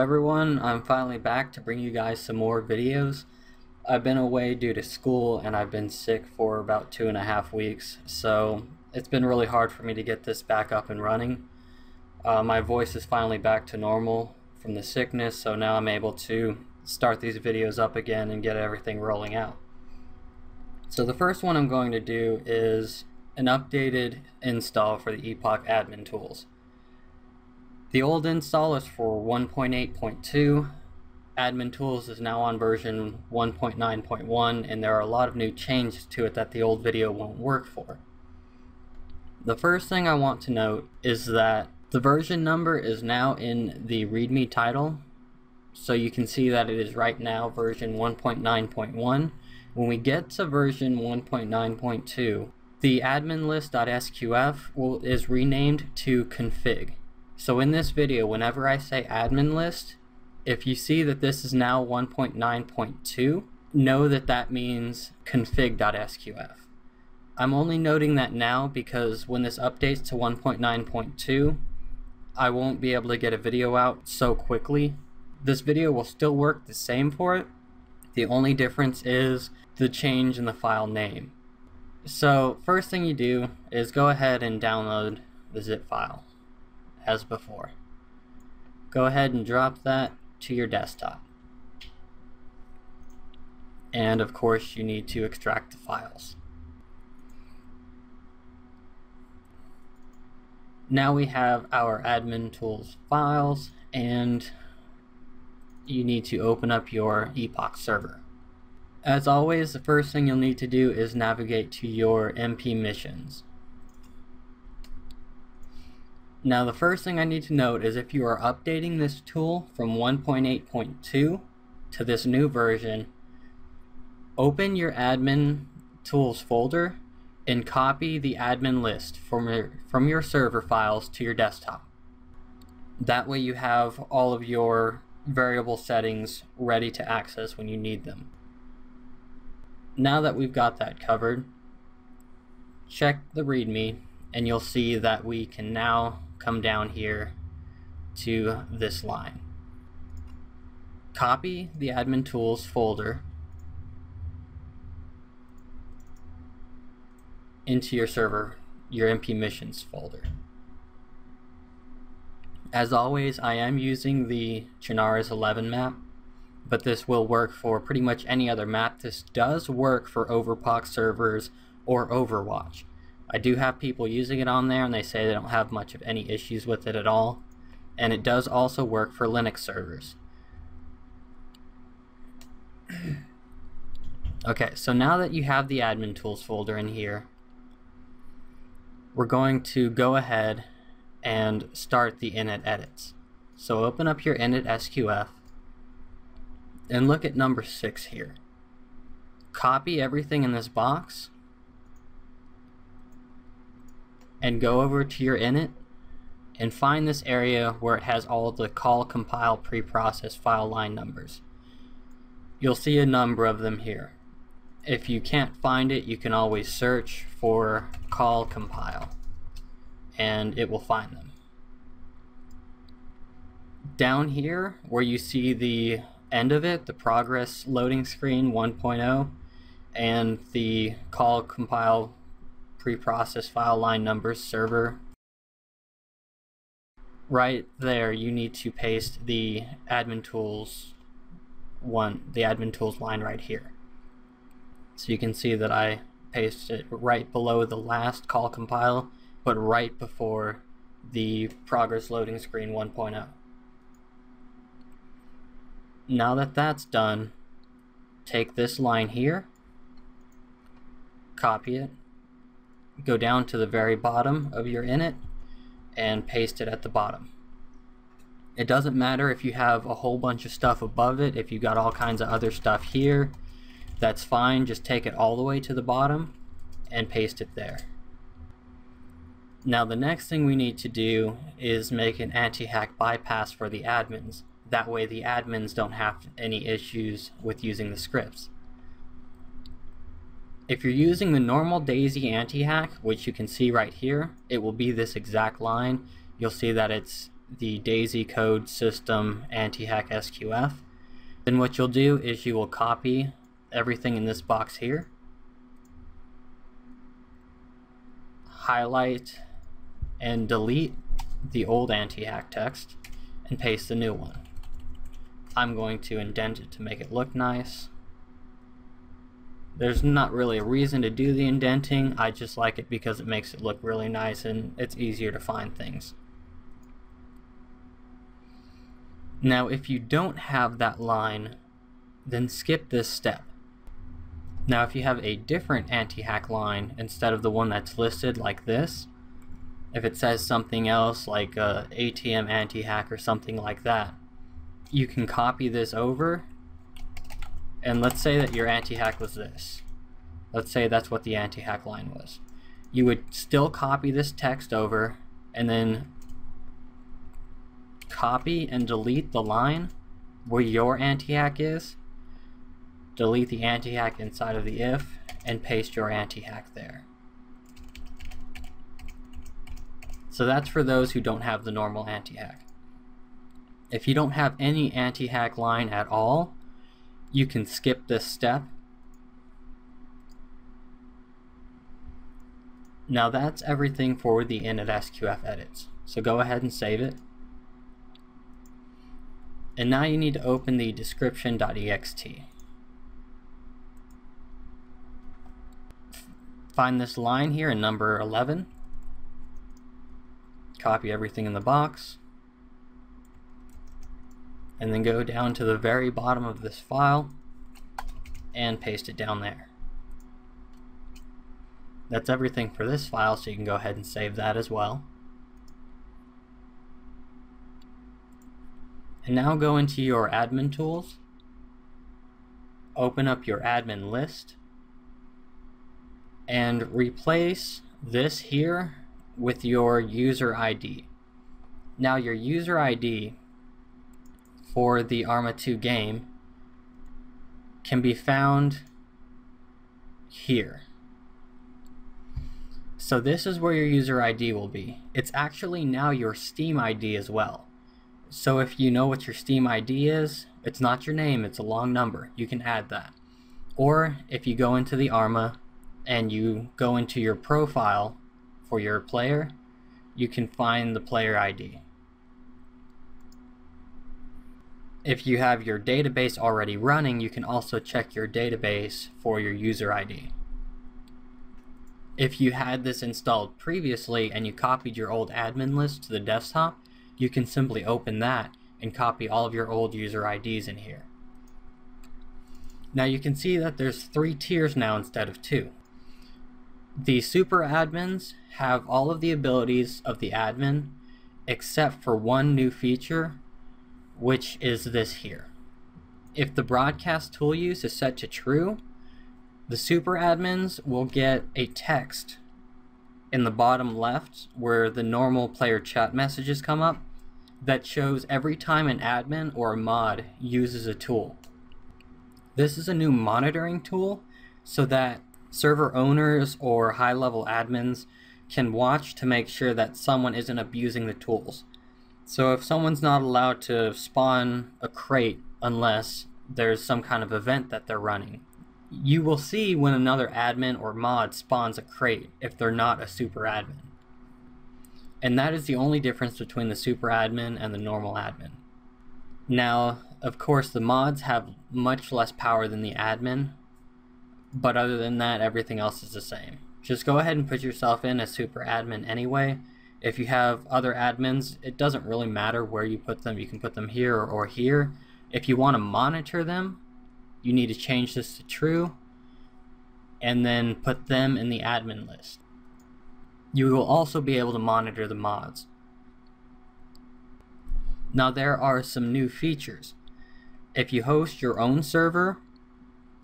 everyone, I'm finally back to bring you guys some more videos. I've been away due to school and I've been sick for about 2.5 weeks, so it's been really hard for me to get this back up and running. My voice is finally back to normal from the sickness, so now I'm able to start these videos up again and get everything rolling out. So the first one I'm going to do is an updated install for the Epoch Admin Tools. The old install is for 1.8.2. Admin Tools is now on version 1.9.1, and there are a lot of new changes to it that the old video won't work for. The first thing I want to note is that the version number is now in the readme title, so you can see that it is right now version 1.9.1. When we get to version 1.9.2, the admin list.sqf is renamed to config. So in this video, whenever I say admin list, if you see that this is now 1.9.2, know that that means config.sqf. I'm only noting that now because when this updates to 1.9.2, I won't be able to get a video out so quickly. This video will still work the same for it. The only difference is the change in the file name. So first thing you do is go ahead and download the zip file as before. Go ahead and drop that to your desktop. And of course you need to extract the files. Now we have our admin tools files, and you need to open up your Epoch server. As always, the first thing you'll need to do is navigate to your MP missions. Now the first thing I need to note is if you are updating this tool from 1.8.2 to this new version, open your admin tools folder and copy the admin list from your server files to your desktop. That way you have all of your variable settings ready to access when you need them. Now that we've got that covered, check the readme and you'll see that we can now come down here to this line. Copy the admin tools folder into your server, your MP missions folder. As always, I am using the Chernarus 11 map, but this will work for pretty much any other map. This does work for Overclock servers or Overwatch. I do have people using it on there and they say they don't have much of any issues with it at all. And it does also work for Linux servers. Okay, so now that you have the admin tools folder in here, we're going to go ahead and start the init edits. So open up your Init.sqf and look at number 6 here. Copy everything in this box and go over to your init and find this area where it has all the call, compile, preprocess file line numbers. You'll see a number of them here. If you can't find it, you can always search for call, compile, and it will find them. Down here where you see the end of it, the progress loading screen 1.0 and the call, compile, preprocess file line numbers server, right there you need to paste the admin tools line right here. So you can see that I pasted it right below the last call compile, but right before the progress loading screen 1.0. Now that that's done, take this line here, copy it, go down to the very bottom of your init and paste it at the bottom. It doesn't matter if you have a whole bunch of stuff above it. If you got all kinds of other stuff here, that's fine. Just take it all the way to the bottom and paste it there. Now the next thing we need to do is make an anti-hack bypass for the admins. That way the admins don't have any issues with using the scripts. If you're using the normal DayZ anti-hack, which you can see right here, it will be this exact line. You'll see that it's the DayZ code system anti-hack SQF. Then what you'll do is you will copy everything in this box here, highlight and delete the old anti-hack text, and paste the new one. I'm going to indent it to make it look nice. There's not really a reason to do the indenting, I just like it because it makes it look really nice and it's easier to find things. Now if you don't have that line, then skip this step. Now if you have a different anti-hack line instead of the one that's listed like this, if it says something else like ATM anti-hack or something like that, you can copy this over, and let's say that your anti-hack was this. Let's say that's what the anti-hack line was. You would still copy this text over and then copy and delete the line where your anti-hack is, delete the anti-hack inside of the if, and paste your anti-hack there. So that's for those who don't have the normal anti-hack. If you don't have any anti-hack line at all, you can skip this step. Now that's everything for the Init.sqf edits. So go ahead and save it. And now you need to open the description.ext. Find this line here in number 11. Copy everything in the box. And then go down to the very bottom of this file and paste it down there. That's everything for this file, so you can go ahead and save that as well. And now go into your admin tools, open up your admin list, and replace this here with your user ID. Now your user ID for the Arma 2 game can be found here. So this is where your user ID will be. It's actually now your Steam ID as well. So if you know what your Steam ID is, it's not your name, it's a long number. You can add that. Or if you go into the Arma and you go into your profile for your player, you can find the player ID. If you have your database already running, you can also check your database for your user ID. If you had this installed previously and you copied your old admin list to the desktop, you can simply open that and copy all of your old user IDs in here. Now you can see that there's 3 tiers now instead of 2. The super admins have all of the abilities of the admin except for one new feature, which is this here. If the broadcast tool use is set to true, the super admins will get a text in the bottom left where the normal player chat messages come up that shows every time an admin or a mod uses a tool. This is a new monitoring tool so that server owners or high-level admins can watch to make sure that someone isn't abusing the tools. So if someone's not allowed to spawn a crate unless there's some kind of event that they're running, you will see when another admin or mod spawns a crate if they're not a super admin. And that is the only difference between the super admin and the normal admin. Now, of course, the mods have much less power than the admin, but other than that, everything else is the same. Just go ahead and put yourself in as super admin anyway. If you have other admins, it doesn't really matter where you put them. You can put them here or here. If you want to monitor them, you need to change this to true and then put them in the admin list. You will also be able to monitor the mods. Now there are some new features. If you host your own server,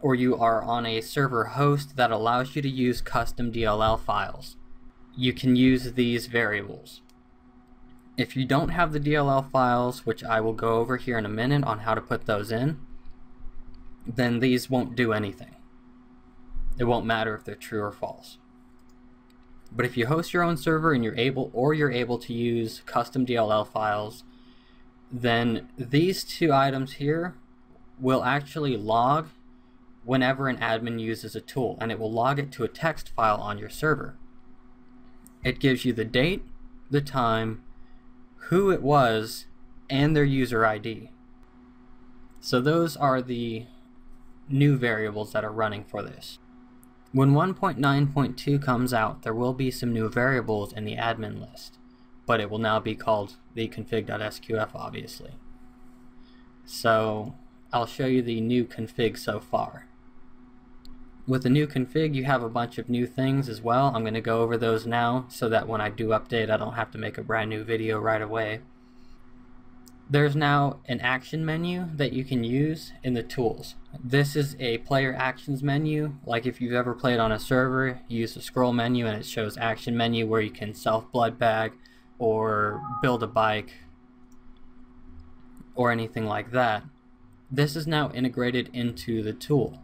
or you are on a server host that allows you to use custom DLL files, you can use these variables. If you don't have the DLL files, which I will go over here in a minute on how to put those in, then these won't do anything. It won't matter if they're true or false. But if you host your own server and you're able to use custom DLL files, then these two items here will actually log whenever an admin uses a tool, and it will log it to a text file on your server. It gives you the date, the time, who it was, and their user ID. So those are the new variables that are running for this. When 1.9.2 comes out, there will be some new variables in the admin list, but it will now be called the config.sqf, obviously. So I'll show you the new config so far. With the new config, you have a bunch of new things as well. I'm going to go over those now so that when I do update, I don't have to make a brand new video right away. There's now an action menu that you can use in the tools. This is a player actions menu. Like if you've ever played on a server, you use the scroll menu and it shows action menu where you can self blood bag or build a bike or anything like that. This is now integrated into the tool.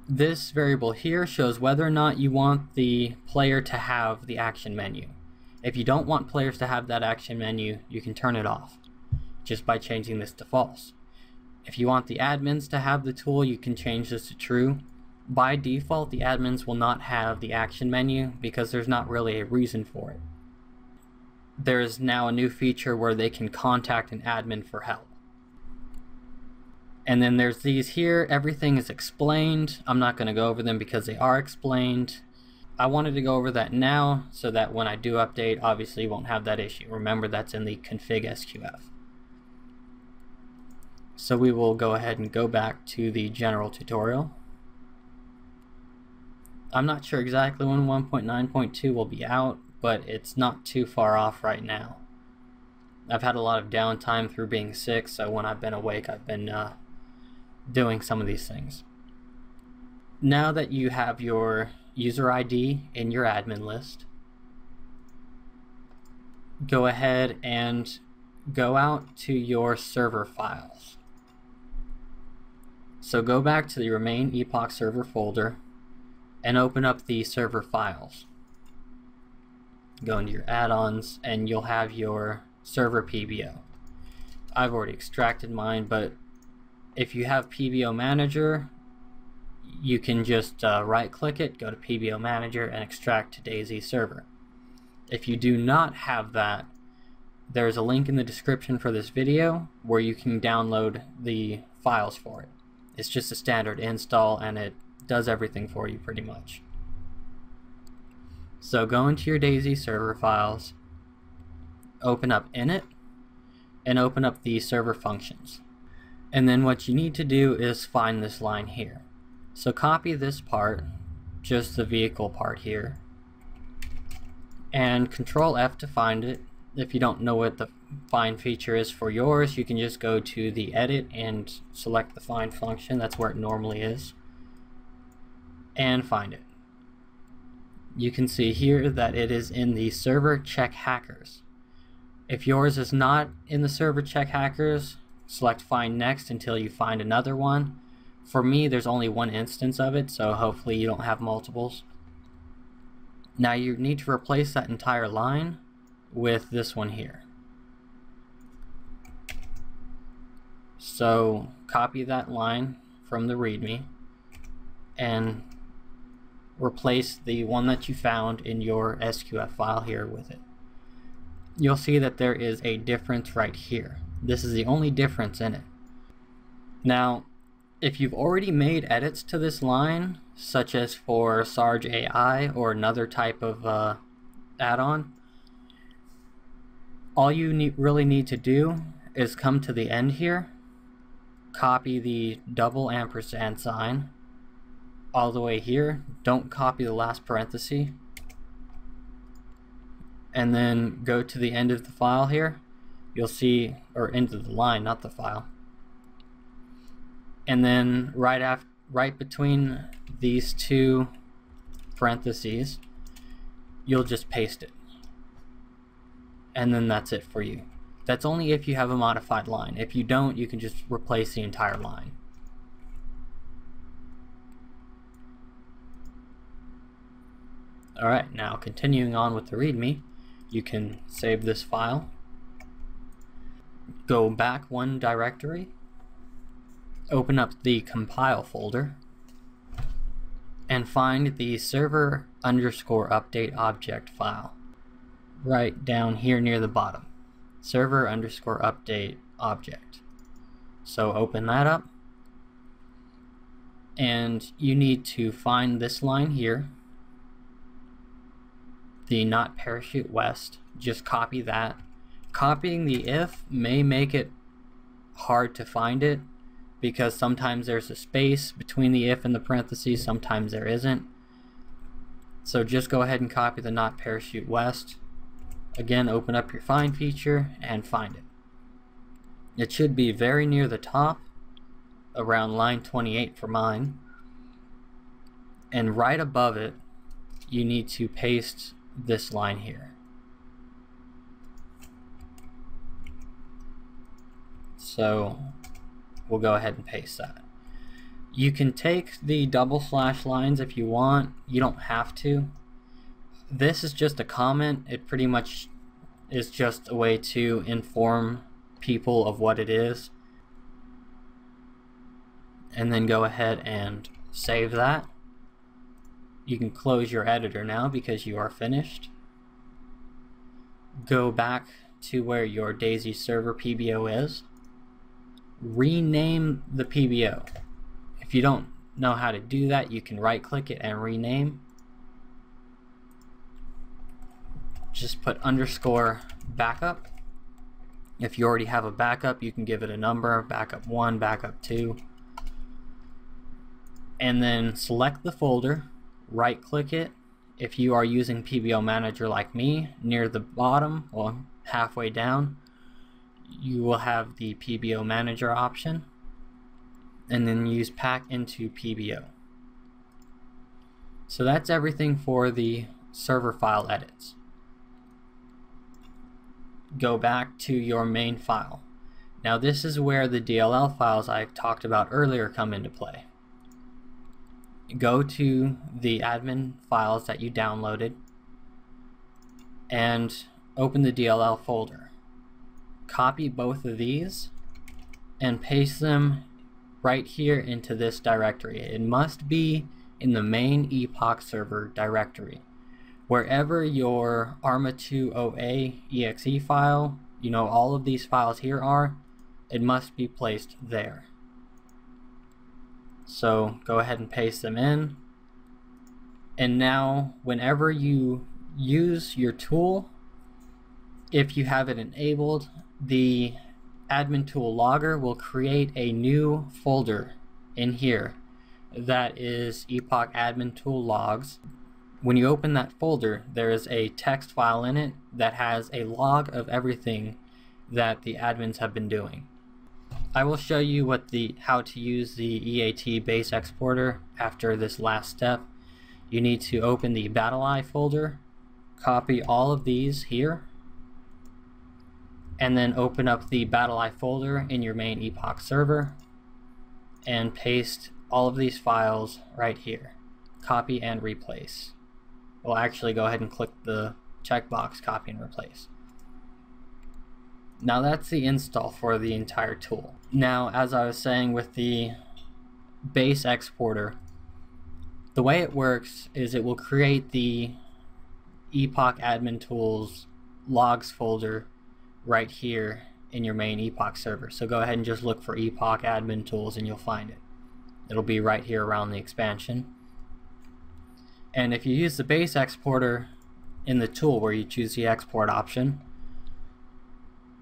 This variable here shows whether or not you want the player to have the action menu. If you don't want players to have that action menu, you can turn it off just by changing this to false. If you want the admins to have the tool, you can change this to true. By default, the admins will not have the action menu because there's not really a reason for it. There is now a new feature where they can contact an admin for help. And then there's these here. Everything is explained. I'm not going to go over them because they are explained. I wanted to go over that now so that when I do update, obviously you won't have that issue. Remember, that's in the config.sqf. So we will go ahead and go back to the general tutorial. I'm not sure exactly when 1.9.2 will be out, but it's not too far off right now. I've had a lot of downtime through being sick, so when I've been awake, I've been doing some of these things. Now that you have your user ID in your admin list, go ahead and go out to your server files. So go back to your main Epoch server folder and open up the server files. Go into your add-ons and you'll have your server PBO. I've already extracted mine, but if you have PBO Manager, you can just right click it, go to PBO Manager and extract to DayZ server. If you do not have that, there's a link in the description for this video where you can download the files for it. It's just a standard install and it does everything for you pretty much. So go into your DayZ server files, open up Init, and open up the server functions. And then what you need to do is find this line here. So copy this part, just the vehicle part here, and Control F to find it. If you don't know what the find feature is for yours, you can just go to the edit and select the find function. That's where it normally is, and find it. You can see here that it is in the server check hackers. If yours is not in the server check hackers, select find next until you find another one. For me, there's only one instance of it, so hopefully you don't have multiples. Now you need to replace that entire line with this one here. So copy that line from the readme and replace the one that you found in your SQF file here with it. You'll see that there is a difference right here. This is the only difference in it. Now, if you've already made edits to this line, such as for Sarge AI or another type of add-on, all you really need to do is come to the end here, copy the double ampersand sign all the way here, don't copy the last parenthesis, and then go to the end of the file here. You'll see, or into the line, not the file. And then right between these two parentheses, you'll just paste it. And then that's it for you. That's only if you have a modified line. If you don't, you can just replace the entire line. Alright, now continuing on with the readme, you can save this file, go back one directory, open up the compile folder, and find the server_update object file right down here near the bottom. Server_update object. So open that up, and you need to find this line here, the not parachute west. Just copy that. Copying the if may make it hard to find it, because sometimes there's a space between the if and the parentheses, sometimes there isn't. So just go ahead and copy the not parachute west. Again, open up your find feature and find it. It should be very near the top, around line 28 for mine. And right above it, you need to paste this line here. So we'll go ahead and paste that. You can take the double slash lines if you want. You don't have to. This is just a comment. It pretty much is just a way to inform people of what it is. And then go ahead and save that. You can close your editor now because you are finished. Go back to where your DayZ server PBO is. Rename the PBO. If you don't know how to do that, you can right click it and rename. Just put _backup. If you already have a backup, you can give it a number, backup 1, backup 2. And then select the folder, right click it. If you are using PBO Manager like me, near the bottom, well, halfway down, you will have the PBO Manager option, and then use pack into PBO. So that's everything for the server file edits. Go back to your main file. Now this is where the DLL files I talked about earlier come into play. Go to the admin files that you downloaded and open the DLL folder. Copy both of these and paste them right here into this directory. It must be in the main Epoch server directory. Wherever your ARMA2OA exe file, all of these files here are, it must be placed there. So go ahead and paste them in. And now whenever you use your tool, if you have it enabled, the admin tool logger will create a new folder in here that is Epoch Admin Tool logs. When you open that folder, there is a text file in it that has a log of everything that the admins have been doing. I will show you how to use the EAT base exporter after this last step. You need to open the BattleEye folder, copy all of these here, and then open up the BattleEye folder in your main Epoch server and paste all of these files right here. Copy and replace. Well, actually go ahead and click the checkbox, copy and replace. Now that's the install for the entire tool. Now, as I was saying with the base exporter, the way it works is it will create the Epoch Admin Tools logs folder right here in your main Epoch server. So go ahead and just look for Epoch Admin Tools and you'll find it. It'll be right here around the expansion. And if you use the base exporter in the tool where you choose the export option,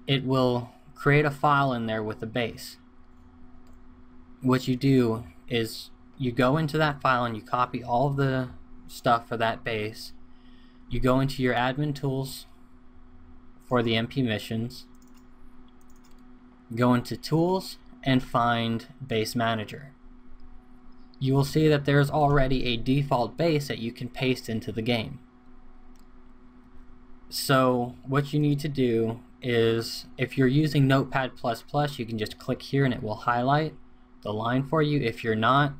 it will create a file in there with the base. What you do is you go into that file and you copy all of the stuff for that base. You go into your admin tools for the MP missions, go into tools and find base manager. You will see that there's already a default base that you can paste into the game. So what you need to do is, if you're using Notepad++, you can just click here and it will highlight the line for you. If you're not,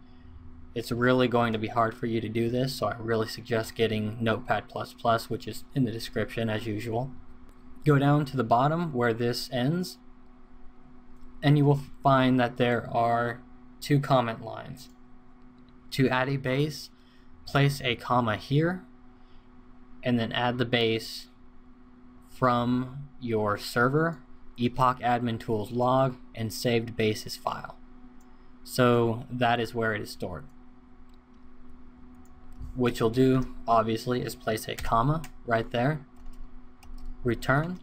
It's really going to be hard for you to do this, so I really suggest getting Notepad++, which is in the description as usual. Go down to the bottom where this ends, and you will find that there are 2 comment lines. To add a base, place a comma here, and then add the base from your server, Epoch Admin Tools log, and saved bases file. So that is where it is stored. What you'll do, obviously, is place a comma right there, return.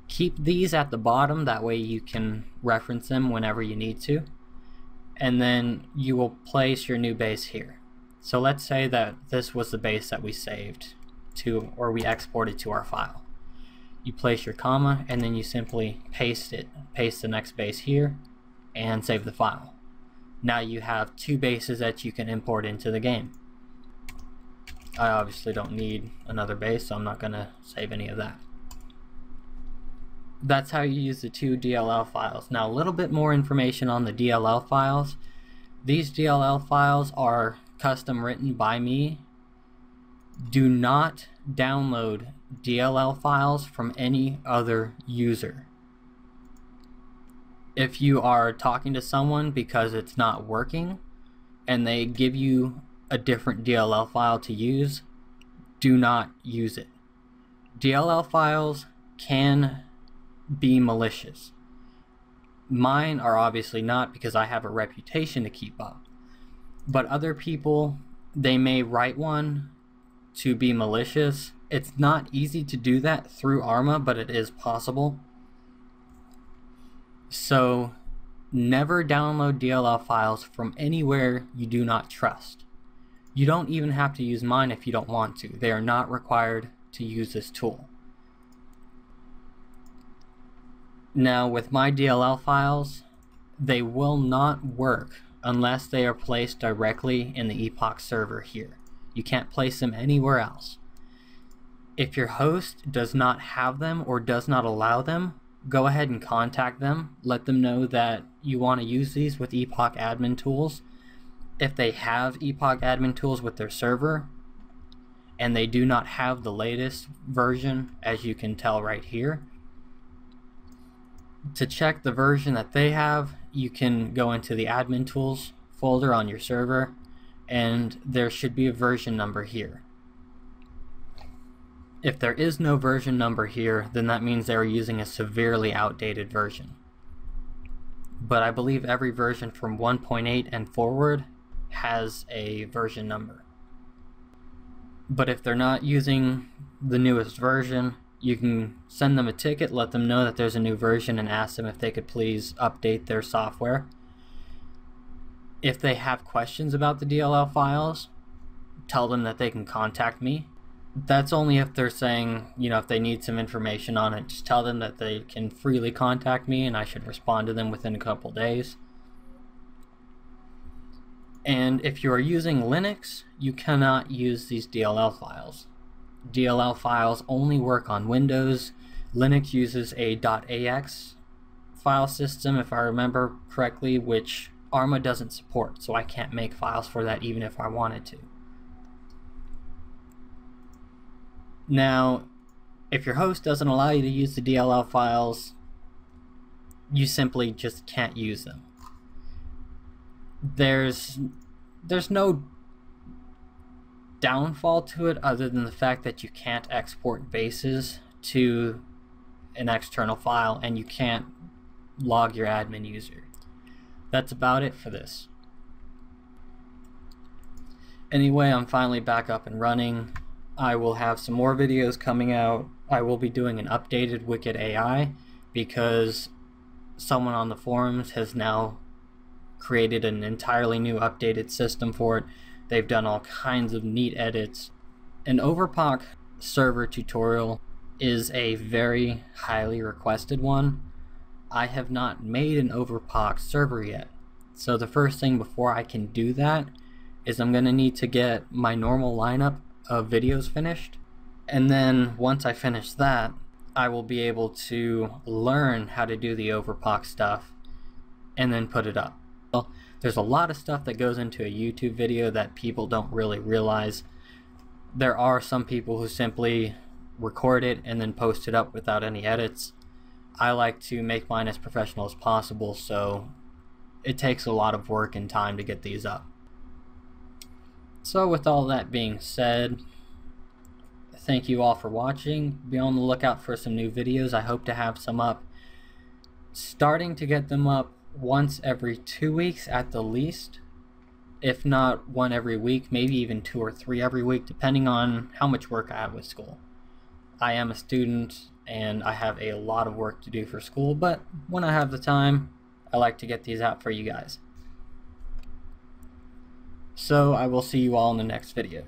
Keep these at the bottom, that way you can reference them whenever you need to. And then you will place your new base here. So let's say that this was the base that we saved to, or we exported to our file. You place your comma, and then you simply paste the next base here, and save the file. Now you have 2 bases that you can import into the game. I obviously don't need another base, so I'm not going to save any of that. That's how you use the 2 DLL files. Now a little bit more information on the DLL files. These DLL files are custom written by me. Do not download DLL files from any other user. If you are talking to someone because it's not working and they give you a different DLL file to use, do not use it. DLL files can be malicious. Mine are obviously not, because I have a reputation to keep up. But other people, they may write one to be malicious. It's not easy to do that through Arma, but it is possible. So never download DLL files from anywhere you do not trust. You don't even have to use mine if you don't want to. They are not required to use this tool. Now with my DLL files, they will not work unless they are placed directly in the Epoch server here. You can't place them anywhere else. If your host does not have them or does not allow them, go ahead and contact them. Let them know that you want to use these with Epoch Admin Tools. If they have Epoch Admin Tools with their server and they do not have the latest version, as you can tell right here, to check the version that they have, you can go into the Admin Tools folder on your server, and there should be a version number here. If there is no version number here, then that means they're using a severely outdated version. But I believe every version from 1.8 and forward has a version number. But if they're not using the newest version, you can send them a ticket, let them know that there's a new version, and ask them if they could please update their software. If they have questions about the DLL files, tell them that they can contact me. That's only if they're saying, if they need some information on it. Just tell them that they can freely contact me and I should respond to them within a couple days. And if you are using Linux, you cannot use these DLL files. DLL files only work on Windows. Linux uses a .ax file system, if I remember correctly, which Arma doesn't support, so I can't make files for that even if I wanted to. Now, if your host doesn't allow you to use the DLL files, you simply just can't use them. There's no downfall to it other than the fact that you can't export bases to an external file and you can't log your admin user. That's about it for this. Anyway, I'm finally back up and running. I will have some more videos coming out. I will be doing an updated Wicked AI because someone on the forums has now created an entirely new updated system for it. They've done all kinds of neat edits. An Overpoch server tutorial is a very highly requested one. I have not made an Overpoch server yet. So the first thing before I can do that is I'm going to need to get my normal lineup of videos finished. And then once I finish that, I will be able to learn how to do the Overpoch stuff and then put it up. Well, There's a lot of stuff that goes into a YouTube video that people don't really realize. There are some people who simply record it and then post it up without any edits. I like to make mine as professional as possible, so it takes a lot of work and time to get these up. So with all that being said, thank you all for watching. Be on the lookout for some new videos. I hope to have some up. Starting to get them up once every 2 weeks at the least. If not one every week, maybe even 2 or 3 every week, depending on how much work I have with school. I am a student and I have a lot of work to do for school, but when I have the time, I like to get these out for you guys. So I will see you all in the next video.